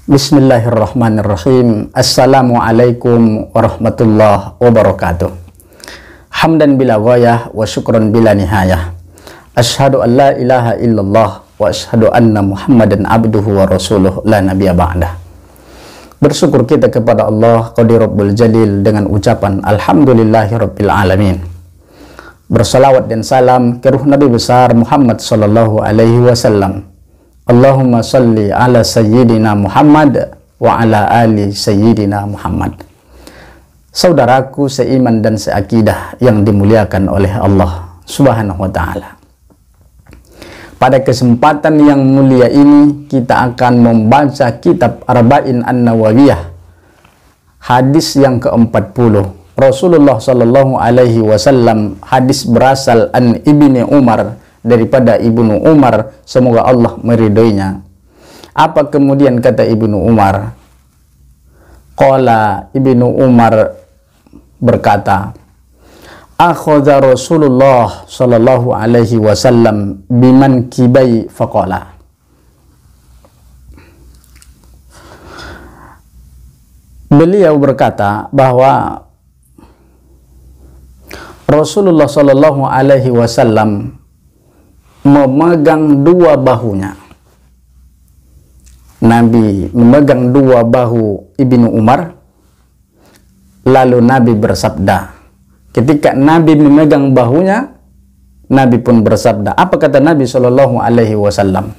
Bismillahirrahmanirrahim. Assalamualaikum warahmatullahi wabarakatuh. Hamdan bila ghayah wa syukran bila nihayah. Asyhadu an la ilaha illallah wa asyhadu anna Muhammadan abduhu wa rasuluh la nabiyya ba'dah. Bersyukur kita kepada Allah Qadirul Jalil dengan ucapan Alhamdulillahi Rabbil Alamin. Bersalawat dan salam ke ruh Nabi besar Muhammad sallallahu alaihi wasallam. Allahumma salli ala sayyidina Muhammad wa ala ali sayyidina Muhammad. Saudaraku seiman dan seakidah yang dimuliakan oleh Allah Subhanahu wa ta'ala. Pada kesempatan yang mulia ini kita akan membaca kitab Arba'in An-Nawawiyah, hadis yang ke-40. Rasulullah sallallahu alaihi wasallam, hadis berasal an Ibni Umar, daripada Ibnu Umar, semoga Allah meridhoinya. Apa kemudian kata Ibnu Umar? Qala, Ibnu Umar berkata, akhadha Rasulullah sallallahu alaihi wasallam biman kibai faqala. Beliau berkata bahwa Rasulullah sallallahu alaihi wasallam memegang dua bahunya. Nabi memegang dua bahu Ibnu Umar, lalu Nabi bersabda. Ketika Nabi memegang bahunya, Nabi pun bersabda. Apa kata Nabi sallallahu alaihi wasallam?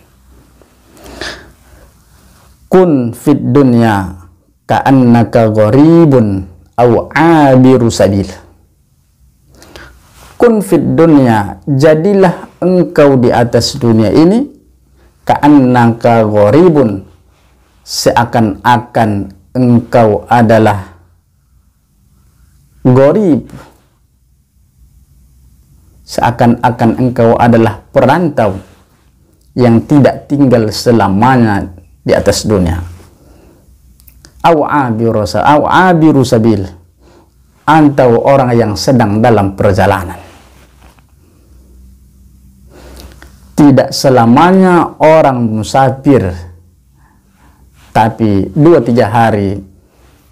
Kun fid dunya ka'annaka gharibun aw abiru sabil. Kun fid dunya, jadilah engkau di atas dunia ini ka'annaka gharibun, seakan-akan engkau adalah gharib, seakan-akan engkau adalah perantau yang tidak tinggal selamanya di atas dunia. Aw abiru sabil, atau orang yang sedang dalam perjalanan. Tidak selamanya orang musafir, tapi 2-3 hari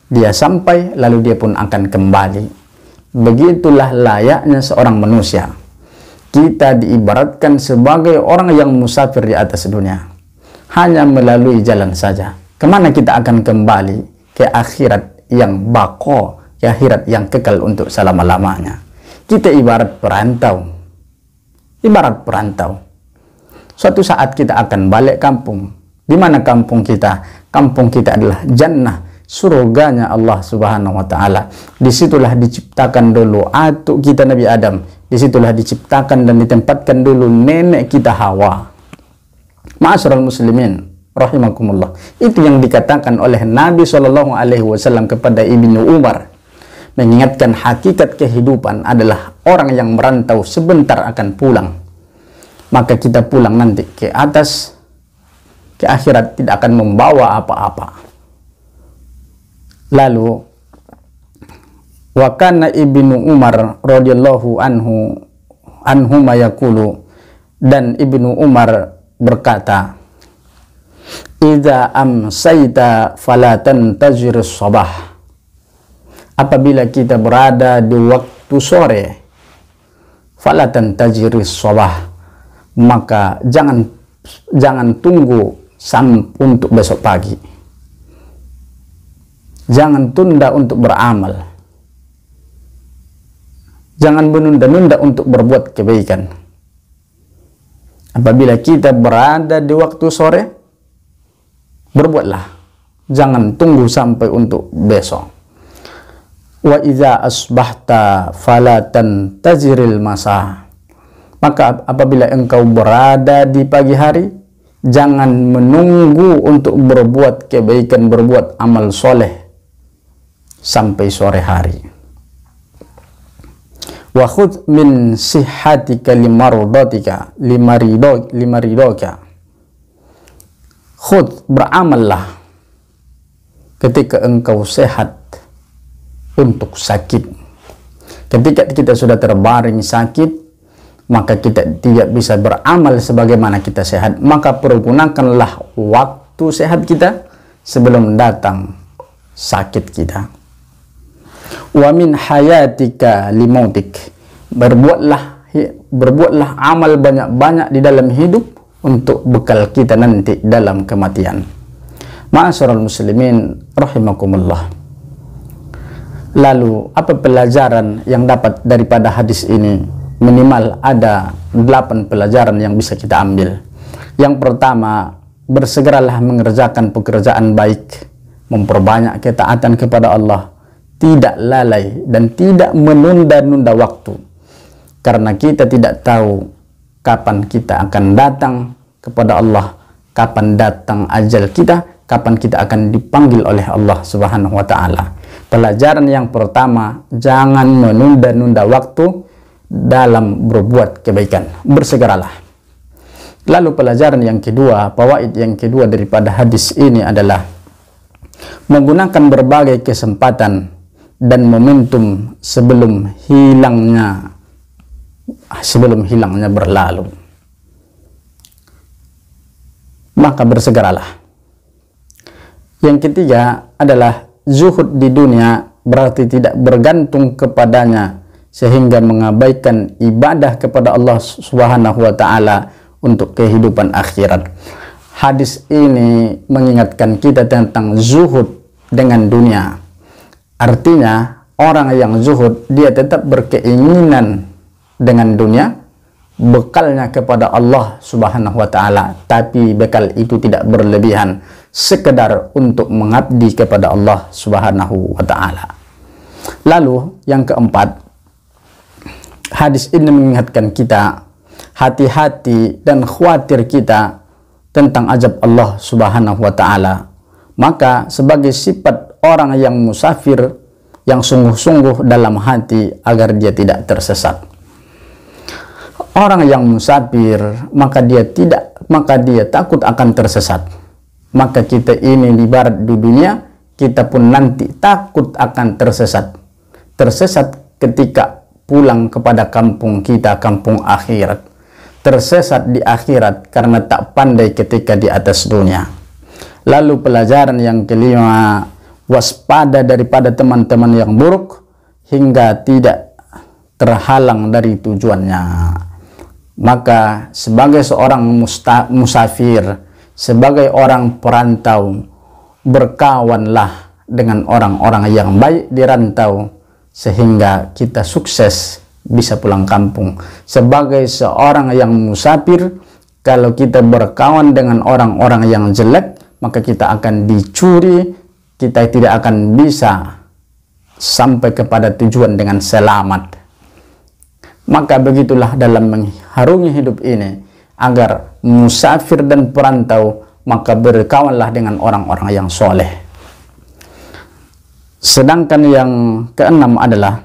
dia sampai lalu dia pun akan kembali. Begitulah layaknya seorang manusia. Kita diibaratkan sebagai orang yang musafir di atas dunia, hanya melalui jalan saja. Kemana kita akan kembali? Ke akhirat yang baqo, ke akhirat yang kekal untuk selama-lamanya. Kita ibarat perantau. Ibarat perantau. Suatu saat kita akan balik kampung. Di mana kampung kita? Kampung kita adalah jannah, surganya Allah Subhanahu wa ta'ala. Disitulah diciptakan dulu atuk kita Nabi Adam. Disitulah diciptakan dan ditempatkan dulu nenek kita Hawa. Ma'asyiral muslimin rahimakumullah. Itu yang dikatakan oleh Nabi sallallahu alaihi wasallam kepada Ibnu Umar, mengingatkan hakikat kehidupan adalah orang yang merantau sebentar akan pulang. Maka kita pulang nanti ke atas, ke akhirat tidak akan membawa apa-apa. Lalu wa kana Ibnu Umar radhiyallahu anhu mayaqulu, dan Ibnu Umar berkata, idza amsayta fala tantazir sabah. Apabila kita berada di waktu sore, fala tantazir sabah, maka jangan tunggu untuk besok pagi. Jangan tunda untuk beramal. Jangan menunda-nunda untuk berbuat kebaikan. Apabila kita berada di waktu sore, berbuatlah. Jangan tunggu sampai untuk besok. Wa idza asbahta fala tantaziril masa. Maka apabila engkau berada di pagi hari, jangan menunggu untuk berbuat kebaikan, berbuat amal soleh sampai sore hari. Wa khudh min sihhatika limaridika. Khudh, beramallah ketika engkau sehat untuk sakit. Ketika kita sudah terbaring sakit, maka kita tidak bisa beramal sebagaimana kita sehat. Maka pergunakanlah waktu sehat kita sebelum datang sakit kita. Wa min hayatika limautik, berbuatlah amal banyak-banyak di dalam hidup untuk bekal kita nanti dalam kematian. Ma'asyiral muslimin rahimakumullah. Lalu apa pelajaran yang dapat daripada hadis ini? Minimal ada 8 pelajaran yang bisa kita ambil. Yang pertama, bersegeralah mengerjakan pekerjaan baik, memperbanyak ketaatan kepada Allah, tidak lalai dan tidak menunda-nunda waktu, karena kita tidak tahu kapan kita akan datang kepada Allah, kapan datang ajal kita, kapan kita akan dipanggil oleh Allah Subhanahu wa Ta'ala. Pelajaran yang pertama, jangan menunda-nunda waktu dalam berbuat kebaikan, bersegeralah. Lalu pelajaran yang kedua, fawaid yang kedua daripada hadis ini adalah menggunakan berbagai kesempatan dan momentum sebelum hilangnya berlalu. Maka bersegeralah. Yang ketiga adalah zuhud di dunia, berarti tidak bergantung kepadanya sehingga mengabaikan ibadah kepada Allah Subhanahu wa Ta'ala untuk kehidupan akhirat. Hadis ini mengingatkan kita tentang zuhud dengan dunia. Artinya orang yang zuhud, dia tetap berkeinginan dengan dunia, bekalnya kepada Allah Subhanahu wa Ta'ala, tapi bekal itu tidak berlebihan, sekedar untuk mengabdi kepada Allah Subhanahu wa Ta'ala. Lalu yang keempat, hadis ini mengingatkan kita hati-hati dan khawatir kita tentang azab Allah Subhanahu wa Ta'ala. Maka sebagai sifat orang yang musafir, yang sungguh-sungguh dalam hati agar dia tidak tersesat. Orang yang musafir, maka dia takut akan tersesat. Maka kita ini ibarat di dunia, kita pun nanti takut akan tersesat. Tersesat ketika pulang kepada kampung kita, kampung akhirat. Tersesat di akhirat karena tak pandai ketika di atas dunia. Lalu pelajaran yang kelima, waspada daripada teman-teman yang buruk hingga tidak terhalang dari tujuannya. Maka sebagai seorang musafir, sebagai orang perantau, berkawanlah dengan orang-orang yang baik di rantau sehingga kita sukses bisa pulang kampung. Sebagai seorang yang musafir, kalau kita berkawan dengan orang-orang yang jelek, maka kita akan dicuri, kita tidak akan bisa sampai kepada tujuan dengan selamat. Maka begitulah dalam mengharungi hidup ini, agar musafir dan perantau, maka berkawanlah dengan orang-orang yang soleh. Sedangkan yang keenam adalah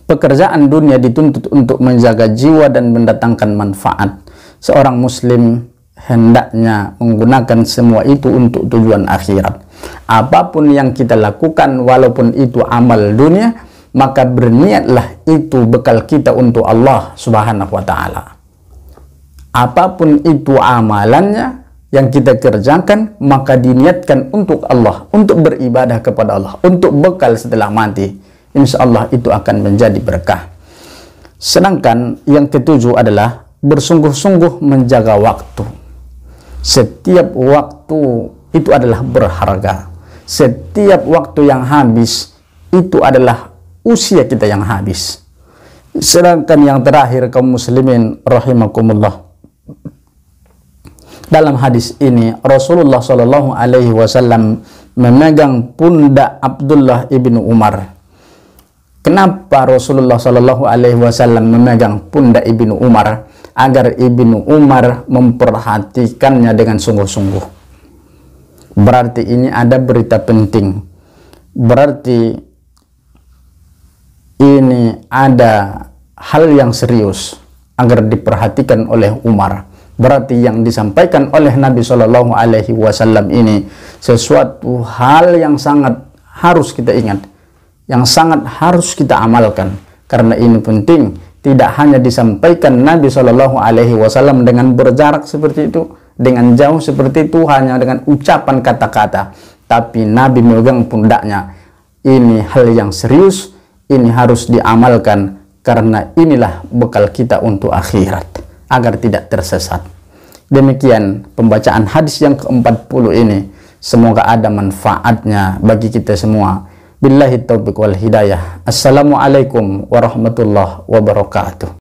pekerjaan dunia dituntut untuk menjaga jiwa dan mendatangkan manfaat. Seorang muslim hendaknya menggunakan semua itu untuk tujuan akhirat. Apapun yang kita lakukan, walaupun itu amal dunia, maka berniatlah itu bekal kita untuk Allah Subhanahu wa Ta'ala. Apapun itu amalannya yang kita kerjakan, maka diniatkan untuk Allah, untuk beribadah kepada Allah, untuk bekal setelah mati. Insya Allah itu akan menjadi berkah. Sedangkan yang ketujuh adalah bersungguh-sungguh menjaga waktu. Setiap waktu itu adalah berharga. Setiap waktu yang habis itu adalah usia kita yang habis. Sedangkan yang terakhir, kaum muslimin rahimakumullah, dalam hadis ini Rasulullah Shallallahu Alaihi Wasallam memegang pundak Abdullah ibnu Umar. Kenapa Rasulullah Shallallahu Alaihi Wasallam memegang pundak ibnu Umar? Agar ibnu Umar memperhatikannya dengan sungguh-sungguh. Berarti ini ada berita penting. Berarti ini ada hal yang serius agar diperhatikan oleh Umar. Berarti yang disampaikan oleh Nabi Shallallahu Alaihi Wasallam ini sesuatu hal yang sangat harus kita ingat, yang sangat harus kita amalkan. Karena ini penting, tidak hanya disampaikan Nabi Shallallahu Alaihi Wasallam dengan berjarak seperti itu, dengan jauh seperti itu hanya dengan ucapan kata-kata, tapi Nabi memegang pundaknya. Ini hal yang serius, ini harus diamalkan, karena inilah bekal kita untuk akhirat, agar tidak tersesat. Demikian pembacaan hadis yang ke-40 ini. Semoga ada manfaatnya bagi kita semua. Billahi taufiq wal hidayah. Assalamualaikum warahmatullahi wabarakatuh.